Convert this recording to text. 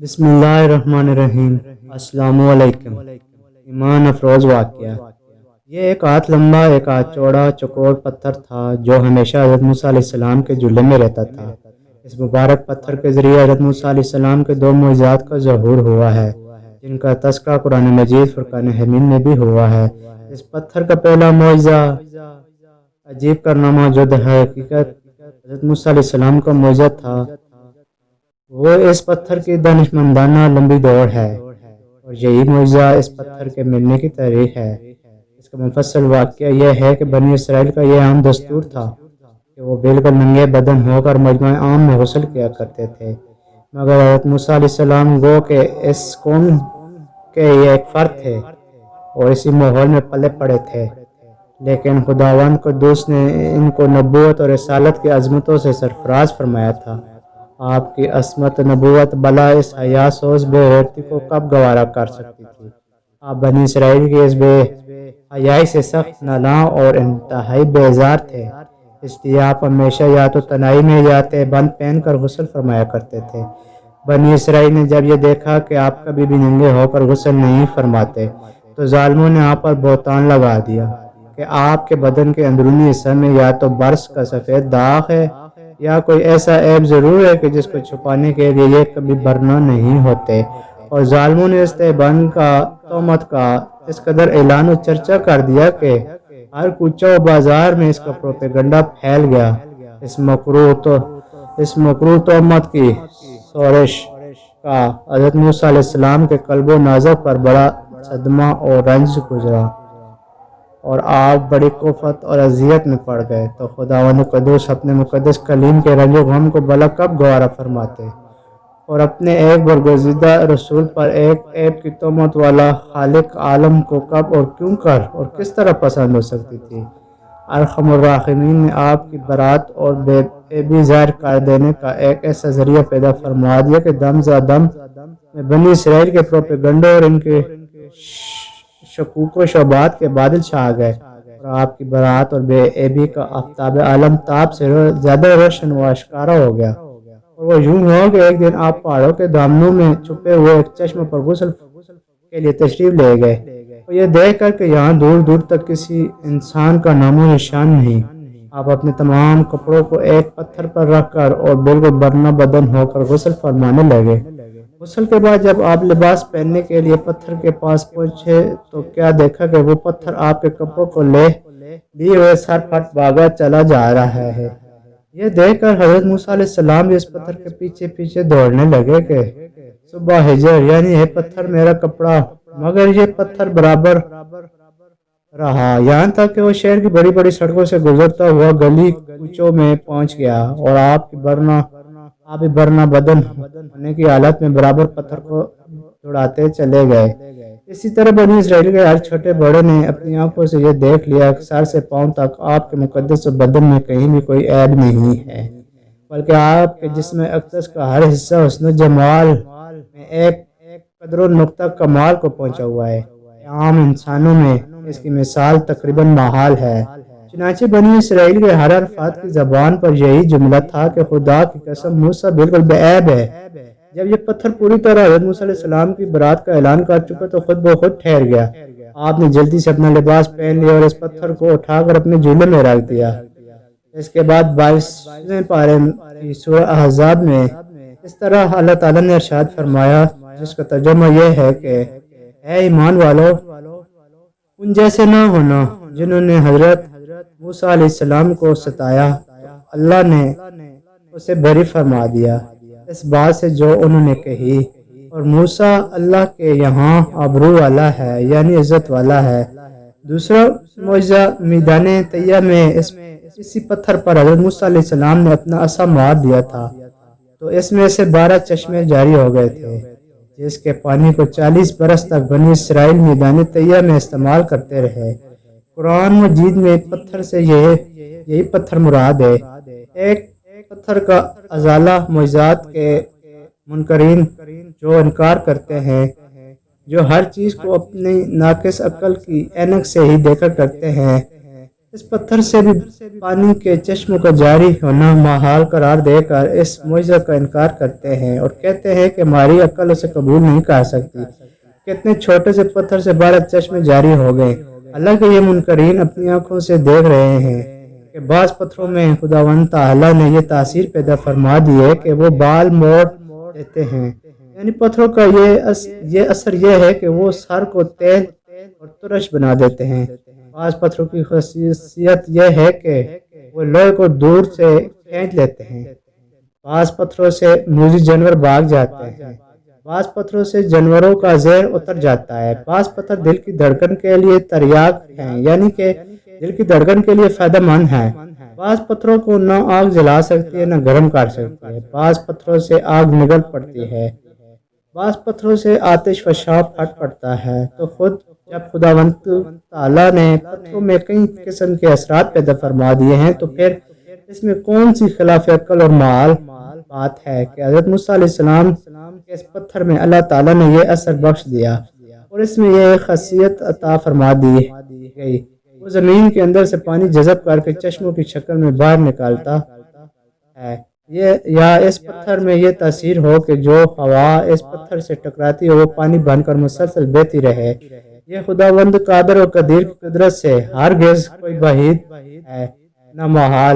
بسم اللہ الرحمن الرحیم۔ السلام علیکم۔ ایمان افروز واقعہ۔ یہ ایک ہاتھ لمبا ایک ہاتھ چوڑا چوکور پتھر تھا جو ہمیشہ حضرت موسیٰ علیہ السلام کے جھولے میں رہتا تھا۔ اس مبارک پتھر کے ذریعے حضرت موسیٰ علیہ السلام کے دو معجزات کا ظہور ہوا ہے، جن کا تذکرہ قرآن مجید فرقان حمید میں بھی ہوا ہے۔ اس پتھر کا پہلا معجزہ عجیب کارنامہ جو در حقیقت حضرت موسیٰ علیہ السلام کا معجزہ تھا، وہ اس پتھر کی دانشمندانہ لمبی دوڑ ہے، اور یہی معجزہ اس پتھر کے ملنے کی تاریخ ہے۔ اس کا مفصل واقعہ یہ ہے کہ بنی اسرائیل کا یہ عام دستور تھا کہ وہ بالکل ننگے بدن ہو کر مجمع عام میں غسل کیا کرتے تھے، مگر حضرت موسیٰ علیہ السلام گو کہ اس قوم کے یہ ایک فرد تھے اور اسی ماحول میں پلے پڑے تھے، لیکن خداوند قدوس نے ان کو نبوت اور رسالت کی عظمتوں سے سرفراز فرمایا تھا۔ آپ کی عصمت نبوت بلا اس حیا سوز بے غیرتی کو کب گوارا کر سکتی تھی؟ آپ بنی اسرائیل کی اس بے حیائی سے سخت نالاں اور انتہائی بیزار تھے، اس لیے آپ ہمیشہ یا تو تنہائی میں یا بند پہن کر غسل فرمایا کرتے تھے۔ بنی اسرائیل نے جب یہ دیکھا کہ آپ کبھی بھی ننگے ہو کر غسل نہیں فرماتے تو ظالموں نے آپ پر بہتان لگا دیا کہ آپ کے بدن کے اندرونی حصہ میں یا تو برس کا سفید داغ ہے یا کوئی ایسا عیب ضرور ہے کہ جس کو چھپانے کے لیے یہ کبھی برنا نہیں ہوتے، اور ظالموں نے اس تہبند کا تہمت کا اس قدر اعلان و چرچا کر دیا کہ ہر کوچہ و بازار میں اس کا پروپیگنڈا پھیل گیا۔ اس مکروہ تہمت کی شورش کا حضرت موسیٰ علیہ السلام کے قلب و ناظر پر بڑا صدمہ اور رنج گزرا، اور آپ بڑی کفت اور اذیت میں پڑ گئے، تو خداوند قدوس اپنے مقدس کلیم کے رنج و غم کو بلا کب گوارا فرماتے، اور اپنے ایک برگزیدہ رسول پر ایک عیب کی تہمت والا خالق عالم کو کب اور کیوں کر اور کس طرح پسند ہو سکتی تھی؟ ارحم الراحمین نے آپ کی برات اور بے عیبی ظاہر کر دینے کا ایک ایسا ذریعہ پیدا فرما دیا کہ دم زا دم میں بنی اسرائیل کے پروپیگنڈے اور ان کے شکوک و شبہات کے بادل چھا گئے، اور آپ کی برات اور بے عیبی کا آفتاب عالم تاب سے زیادہ روشن و آشکارا ہو گیا، اور وہ یوں ہو کہ ایک دن آپ پہاڑوں کے دامنوں میں چھپے ہوئے ایک چشمے پر غسل کے لیے تشریف لے گئے، اور یہ دیکھ کر کہ یہاں دور دور تک کسی انسان کا نام و نشان نہیں، آپ اپنے تمام کپڑوں کو ایک پتھر پر رکھ کر اور بالکل برنا بدن ہو کر غسل فرمانے لگے۔ غسل کے بعد جب آپ لباس پہننے کے لیے پتھر کے پاس پہنچے تو کیا دیکھا کہ وہ پتھر آپ کے کپڑوں کو لیے ہوئے سر پھٹ بھاگا چلا جا رہا ہے۔ یہ دیکھ کر حضرت موسیٰ علیہ السلام بھی اس پتھر کے پیچھے پیچھے دوڑنے لگے کہ صبح ہجر، یعنی ہے پتھر میرا کپڑا، مگر یہ پتھر برابر رہا، یہاں تک کہ وہ شہر کی بڑی بڑی سڑکوں سے گزرتا ہوا گلی کوچوں میں پہنچ گیا، اور آپ بھی برنا بدن ہونے کی حالت میں برابر پتھر کو دوڑاتے چلے گئے۔ اسی طرح بنی اسرائیل کے ہر چھوٹے بڑے نے اپنی آنکھوں سے یہ دیکھ لیا کہ سر سے پاؤں تک آپ کے مقدس بدن میں کہیں بھی کوئی عیب نہیں ہے، بلکہ آپ کے جسم اقدس کا ہر حصہ حسن و جمال میں ایک قدر و نقطہ کمال کو پہنچا ہوا ہے۔ عام انسانوں میں اس کی مثال تقریباً محال ہے۔ چنانچہ بنی اسرائیل کے ہر فرد کی زبان پر یہی جملہ تھا کہ خدا کی قسم موسیٰ بالکل بے عیب ہے۔ جب یہ پتھر پوری طرح حضرت موسیٰ علیہ السلام کی برات کا اعلان کر چکا تو خود بخود ٹھہر گیا۔ آپ نے جلدی سے اپنا لباس پہن لیا اور اس پتھر کو اٹھا کر اپنے جھولے میں رکھ دیا۔ اس کے بعد 22ویں پارے کی سورہ احزاب میں اس طرح اللہ تعالیٰ نے ارشاد فرمایا، جس کا ترجمہ یہ ہے کہ اے ایمان والو، ان جیسے نہ ہونا جنہوں نے حضرت موسیٰ علیہ السلام کو ستایا، اللہ نے اسے بری فرما دیا اس بات سے جو انہوں نے کہی، اور موسیٰ اللہ کے یہاں آبرو والا ہے، یعنی عزت والا ہے۔ دوسرا معجزہ میدان طیہ میں اسی پتھر پر حضرت موسیٰ علیہ السلام نے اپنا عصا مار دیا تھا تو اس میں سے 12 چشمے جاری ہو گئے تھے، جس کے پانی کو 40 برس تک بنی اسرائیل میدان طیہ میں استعمال کرتے رہے۔ قرآن مجید میں پتھر سے یہی پتھر مراد ہے۔ ایک پتھر کا ازالہ معجزات کے منکرین جو انکار کرتے ہیں، جو ہر چیز کو اپنی ناقص عقل کی اینک سے ہی دیکھا کرتے ہیں، اس پتھر سے بھی پانی کے چشموں کا جاری ہونا محال قرار دے کر اس معجزہ کا انکار کرتے ہیں اور کہتے ہیں کہ ہماری عقل اسے قبول نہیں کر سکتی۔ کتنے چھوٹے سے پتھر سے 12 چشمے جاری ہو گئے۔ حالانکہ یہ منکرین اپنی آنکھوں سے دیکھ رہے ہیں کہ بعض پتھروں میں خداوند تعالیٰ نے یہ تاثیر پیدا فرما دی ہے کہ وہ بال موڑ دیتے ہیں، یعنی پتھروں کا یہ اثر یہ ہے کہ وہ سر کو تیل اور ترش بنا دیتے ہیں۔ بعض پتھروں کی خاصیت یہ ہے کہ وہ لوہے کو دور سے کھینچ لیتے ہیں۔ بعض پتھروں سے موذی جانور بھاگ جاتے ہیں۔ بعض پتھروں سے جانوروں کا زہر اتر جاتا ہے۔ بعض پتھر دل کی دھڑکن کے لیے تریاق ہیں، یعنی کہ دل کی دھڑکن کے لیے فائدہ مند ہیں۔ بعض پتھروں کو نہ آگ جلا سکتی ہے نہ گرم کر سکتی ہے۔ بعض پتھروں سے آگ نگل پڑتی ہے۔ بعض پتھروں سے آتش فشاں پھٹ پڑتا ہے۔ تو خود جب خداوند تعالیٰ نے پتھروں میں کئی قسم کے اثرات پیدا فرما دیے ہیں تو پھر اس میں کون سی خلاف عقل اور محال بات ہے کہ حضرت موسیٰ علیہ السلام کے اس پتھر میں اللہ تعالیٰ نے یہ اثر بخش دیا اور اس میں یہ خاصیت عطا فرما دی گئی، وہ زمین کے اندر سے پانی جذب کر کے چشموں کی شکل میں باہر نکالتا ہے، یا اس پتھر میں یہ تاثیر ہو کہ جو ہوا اس پتھر سے ٹکراتی ہو وہ پانی بن کر مسلسل بہتی رہے۔ یہ خداوند قادر و قدیر کی قدرت سے ہرگز کوئی بعید ہے نہ محال۔